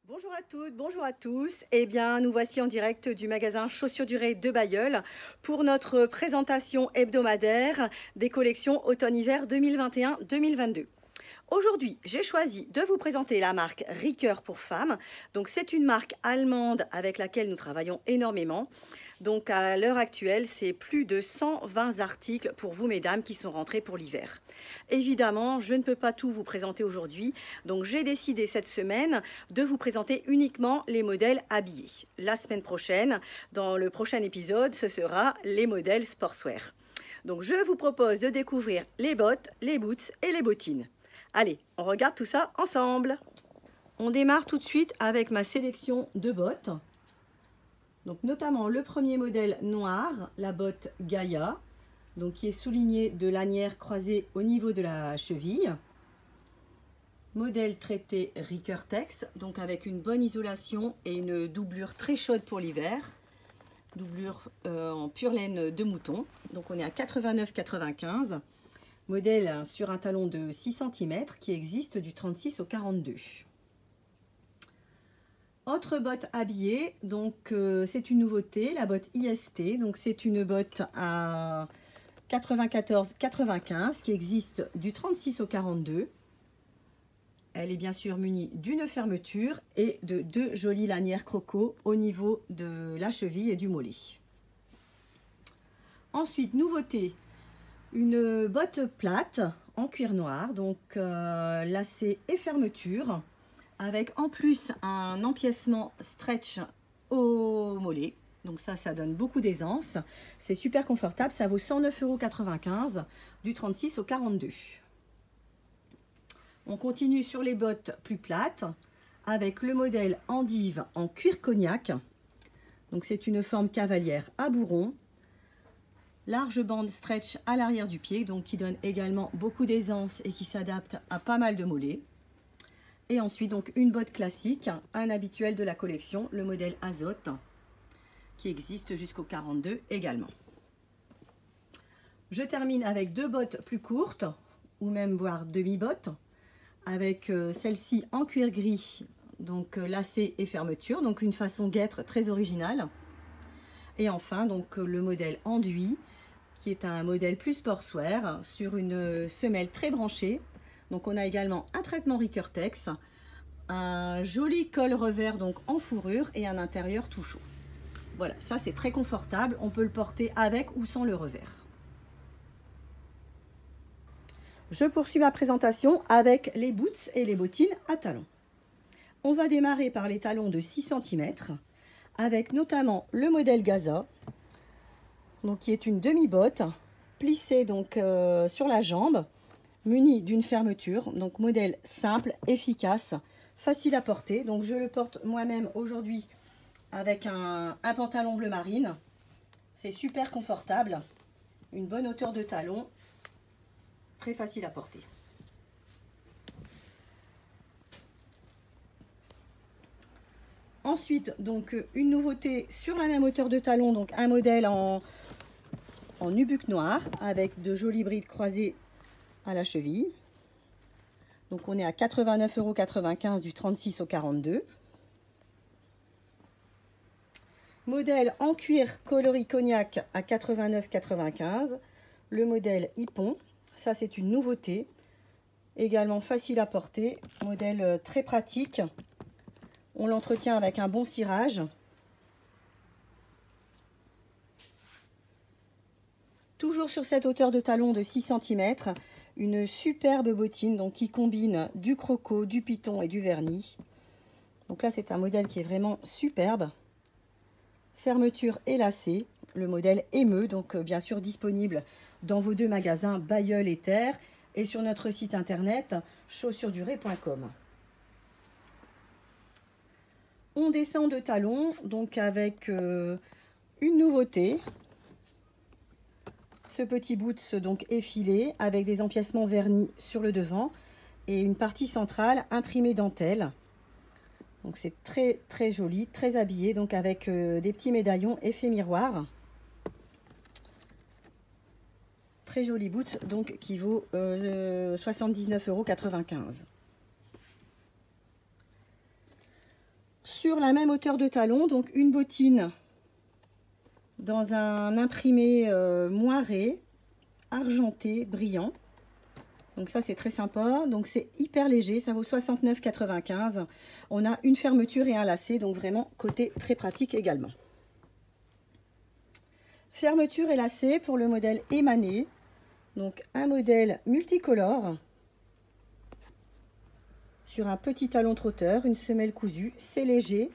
Bonjour à toutes, bonjour à tous. Eh bien, nous voici en direct du magasin Chaussures Durées de Bailleul pour notre présentation hebdomadaire des collections automne-hiver 2021-2022. Aujourd'hui, j'ai choisi de vous présenter la marque Ricoeur pour femmes. Donc, c'est une marque allemande avec laquelle nous travaillons énormément. Donc, à l'heure actuelle, c'est plus de 120 articles pour vous, mesdames, qui sont rentrés pour l'hiver. Évidemment, je ne peux pas tout vous présenter aujourd'hui. Donc, j'ai décidé cette semaine de vous présenter uniquement les modèles habillés. La semaine prochaine, dans le prochain épisode, ce sera les modèles sportswear. Donc, je vous propose de découvrir les bottes, les boots et les bottines. Allez, on regarde tout ça ensemble. On démarre tout de suite avec ma sélection de bottes. Donc notamment le premier modèle noir, la botte Gaia, donc qui est soulignée de lanières croisées au niveau de la cheville. Modèle traité Ricoeur-Tex, donc avec une bonne isolation et une doublure très chaude pour l'hiver. Doublure en pure laine de mouton. Donc on est à 89,95. Modèle sur un talon de 6 cm qui existe du 36 au 42. Autre botte habillée, donc c'est une nouveauté, la botte IST. Donc c'est une botte à 94,95 qui existe du 36 au 42. Elle est bien sûr munie d'une fermeture et de deux jolies lanières croco au niveau de la cheville et du mollet. Ensuite, nouveauté, une botte plate en cuir noir, donc lacet et fermeture, avec en plus un empiècement stretch au mollet. Donc ça donne beaucoup d'aisance. C'est super confortable, ça vaut 109,95 € du 36 au 42. On continue sur les bottes plus plates avec le modèle endive en cuir cognac. Donc c'est une forme cavalière à bourron. Large bande stretch à l'arrière du pied, donc qui donne également beaucoup d'aisance et qui s'adapte à pas mal de mollets. Et ensuite, donc une botte classique, un habituel de la collection, le modèle Azote, qui existe jusqu'au 42 également. Je termine avec deux bottes plus courtes, ou même voire demi-bottes, avec celle-ci en cuir gris, donc lacet et fermeture, donc une façon guêtre très originale. Et enfin, donc le modèle enduit, qui est un modèle plus sportswear sur une semelle très branchée. Donc on a également un traitement Ricoeur-Tex, un joli col revers donc en fourrure et un intérieur tout chaud. Voilà, ça c'est très confortable, on peut le porter avec ou sans le revers. Je poursuis ma présentation avec les boots et les bottines à talons. On va démarrer par les talons de 6 cm avec notamment le modèle Gaza, donc qui est une demi-botte plissée donc sur la jambe, munie d'une fermeture, donc modèle simple, efficace, facile à porter. Donc je le porte moi-même aujourd'hui avec un pantalon bleu marine. C'est super confortable, une bonne hauteur de talon, très facile à porter. Ensuite, donc une nouveauté sur la même hauteur de talon, donc un modèle en nubuck noir avec de jolies brides croisées à la cheville. Donc on est à 89,95 € du 36 au 42. Modèle en cuir coloris cognac à 89,95 €. Le modèle Hippon, ça c'est une nouveauté. Également facile à porter, modèle très pratique. On l'entretient avec un bon cirage. Toujours sur cette hauteur de talon de 6 cm, une superbe bottine donc, qui combine du croco, du python et du vernis. Donc là, c'est un modèle qui est vraiment superbe. Fermeture et lacet. Le modèle émeu, donc bien sûr disponible dans vos deux magasins Bailleul et Terre et sur notre site internet chaussuresdurées.com. On descend de talon, donc avec une nouveauté. Ce petit boot donc effilé avec des empiècements vernis sur le devant et une partie centrale imprimée dentelle. Donc c'est très très joli, très habillé, donc avec des petits médaillons effet miroir. Très joli boot donc qui vaut 79,95 €. sur la même hauteur de talon, donc une bottine dans un imprimé moiré, argenté, brillant. Donc ça c'est très sympa, donc c'est hyper léger, ça vaut 69,95 €. On a une fermeture et un lacet, donc vraiment côté très pratique également. Fermeture et lacet pour le modèle émané, donc un modèle multicolore sur un petit talon trotteur, une semelle cousue, c'est léger,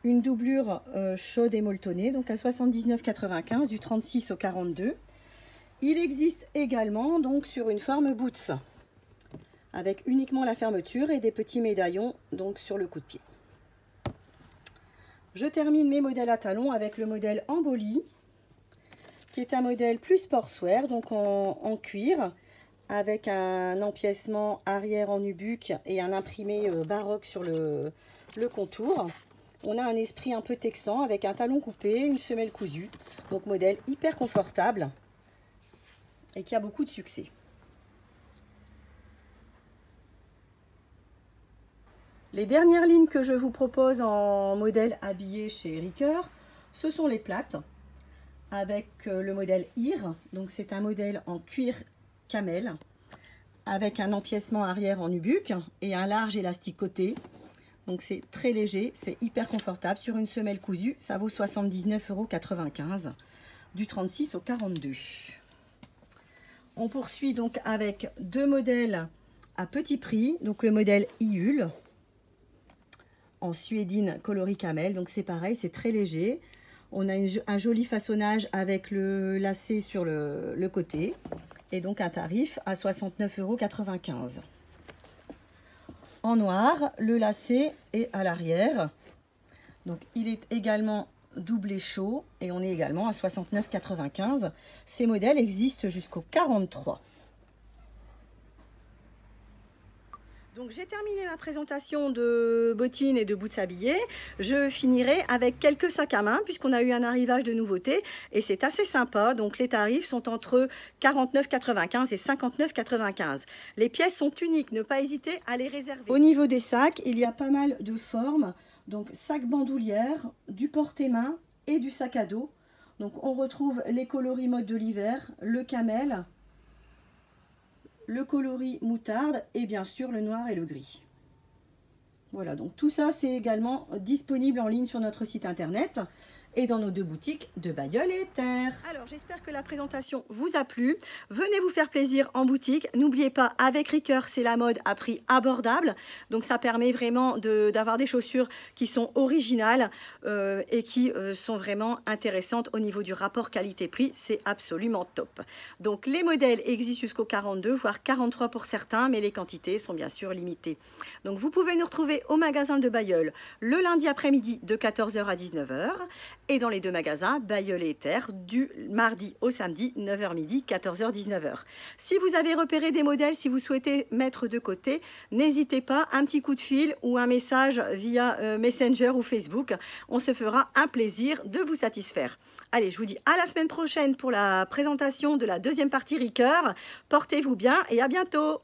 une doublure chaude et molletonnée, donc à 79,95 € du 36 au 42. Il existe également donc sur une forme boots, avec uniquement la fermeture et des petits médaillons donc sur le coup de pied. Je termine mes modèles à talons avec le modèle Emboli, qui est un modèle plus sportswear, donc en cuir, avec un empiècement arrière en nubuck et un imprimé baroque sur le contour. On a un esprit un peu texan avec un talon coupé, une semelle cousue, donc modèle hyper confortable et qui a beaucoup de succès. Les dernières lignes que je vous propose en modèle habillé chez Ricoeur, ce sont les plates avec le modèle IR. Donc c'est un modèle en cuir camel avec un empiècement arrière en nubuck et un large élastique côté. Donc c'est très léger, c'est hyper confortable. Sur une semelle cousue, ça vaut 79,95 € du 36 au 42. On poursuit donc avec deux modèles à petit prix. Donc le modèle Iul en suédine coloris camel. Donc c'est pareil, c'est très léger. On a un joli façonnage avec le lacet sur le côté. Et donc un tarif à 69,95 €. En noir, le lacet est à l'arrière. Donc il est également doublé chaud et on est également à 69,95 €. Ces modèles existent jusqu'au 43. Donc j'ai terminé ma présentation de bottines et de boots habillés. Je finirai avec quelques sacs à main puisqu'on a eu un arrivage de nouveautés et c'est assez sympa. Donc les tarifs sont entre 49,95 € et 59,95 €. Les pièces sont uniques, ne pas hésiter à les réserver. Au niveau des sacs, il y a pas mal de formes. Donc sac bandoulière, du porte-main et du sac à dos. Donc on retrouve les coloris mode de l'hiver, le camel, le coloris moutarde et bien sûr le noir et le gris. Voilà, donc tout ça c'est également disponible en ligne sur notre site internet et dans nos deux boutiques de Bailleul et Terre. Alors j'espère que la présentation vous a plu. Venez vous faire plaisir en boutique. N'oubliez pas, avec Ricoeur, c'est la mode à prix abordable. Donc ça permet vraiment d'avoir des chaussures qui sont originales et qui sont vraiment intéressantes au niveau du rapport qualité-prix. C'est absolument top. Donc les modèles existent jusqu'au 42, voire 43 pour certains, mais les quantités sont bien sûr limitées. Donc vous pouvez nous retrouver au magasin de Bailleul le lundi après-midi de 14 h à 19 h. Et dans les deux magasins, Bailleul et Terre, du mardi au samedi, 9 h midi, 14 h, 19 h. Si vous avez repéré des modèles, si vous souhaitez mettre de côté, n'hésitez pas, un petit coup de fil ou un message via Messenger ou Facebook. On se fera un plaisir de vous satisfaire. Allez, je vous dis à la semaine prochaine pour la présentation de la deuxième partie Ricoeur. Portez-vous bien et à bientôt.